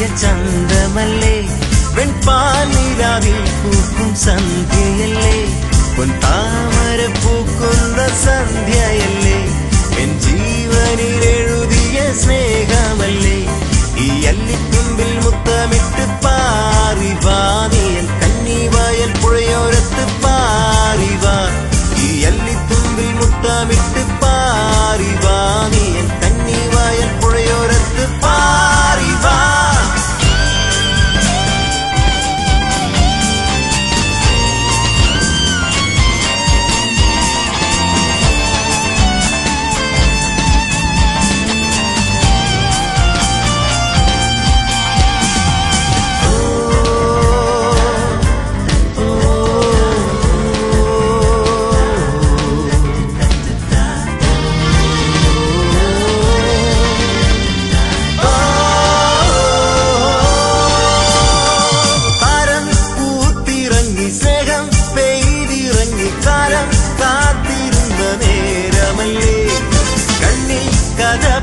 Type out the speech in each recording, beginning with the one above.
ചന്തമല്ലേ വെൺപാലിലാവിൽ പൂക്കും സന്ധ്യയല്ലേ പൊൻതാമര പൂക്കുന്ന സന്ധ്യയല്ലേ എൻ ജീവനിൽ എഴുതിയ സ്നേഹമല്ലേ ഈ അല്ലിത്തുമ്പിൽ മുത്തമിട്ട് പാറിവാ നീ എൻ കന്നിവയൽ പുഴയോരത്ത് പാറിവാ ഈ അല്ലിത്തുമ്പിൽ മുത്തമിട്ട് പാറിവാ നീ എൻ കന്നിവയൽ പുഴയോരത്ത് പാറിവാ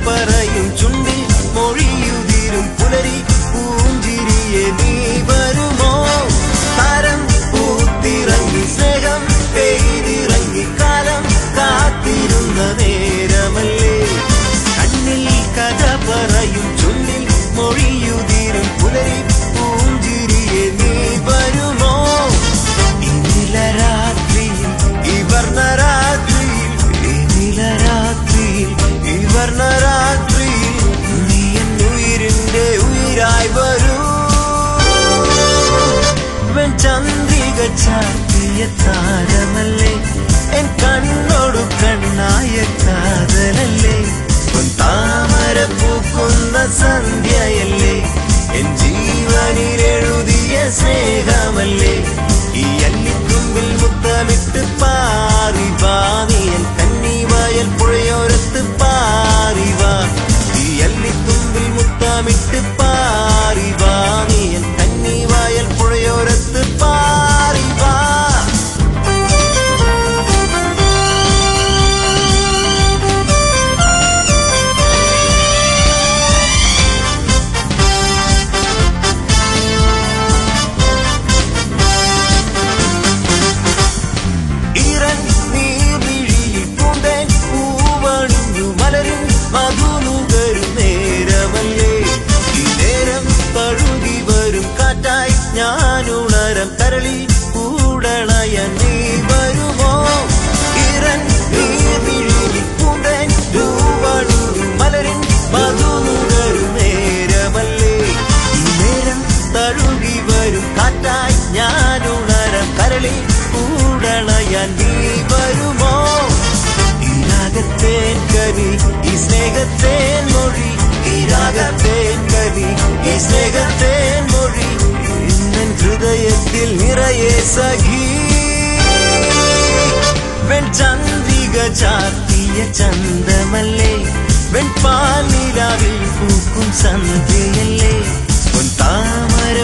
പറയും ചുണ്ടിൽ മൊഴിയുതിരും പുലരി പൂഞ്ചിരിയെ നീ വരുമോ താരം പൂത്തിറങ്ങി സ്നേഹം പെയ്തിറങ്ങി കാലം കാത്തിരുന്ന നേരമല്ലേ കണ്ണിൽ കഥ പറയും ചുണ്ടിൽ മൊഴിയുതിരും പുലരി പൂഞ്ചിരിയെ നീ വരുമോ ഇനില രാത്രിയിൽ ഈ വർണ്ണരാത്രിയിൽ ഇനില രാത്രിയിൽ വർണ്ണരാത്രിയിൽ നീ എൻ ഉയിരിന്റെ ഉയിരായി വരൂ വെൺചന്ദ്രിക ചാർത്തിയ താരമല്ലേ എൻ കണ്ണോടു കണ്ണായ കാതലല്ലേ താമര പൂക്കുന്ന സന്ധ്യയല്ലേ എൻ ജീവനിൽ എഴുതിയ സ്നേഹമല്ലേ ഈ അല്ലിത്തുമ്പിൽ മുത്തമിട്ട് പാറിവാ നീ എൻ കന്നിവയൽ പുഴയോരത്ത് പാറിവാ ഈ അല്ലിത്തുമ്പിൽ മുത്തമിട്ട് പാറിവാ നീ എൻ കന്നിവയൽ പുഴയോരത്ത് പാറിവാ ഞാനുണരം കരളി കൂടണയ നീ വരുമോ ഇരൻ നീർവിഴി പൂണ്ടൻ രൂപണൂരും മലരിൻ മധുനുകരും നേരമല്ലേ ഈ നേരം തഴുകി വരും കാറ്റായി ഞാനുണരം കരളി കൂടണയാൻ നീ വരുമോ ഈ രാഗത്തേൻ കനി ഈ സ്നേഹത്തേൻ മൊഴി ഈ രാഗത്തേൻ കനി ഈ സ്നേഹത്തേൻ മൊഴി ഹൃദയത്തിൽ നിറയെ സഖി വെൺചന്ദ്രിക ചാർത്തിയ ചന്തമല്ലേ വെൺപാലിലാവിൽ പൂക്കും സന്ധ്യയല്ലേ പൊൻതാമര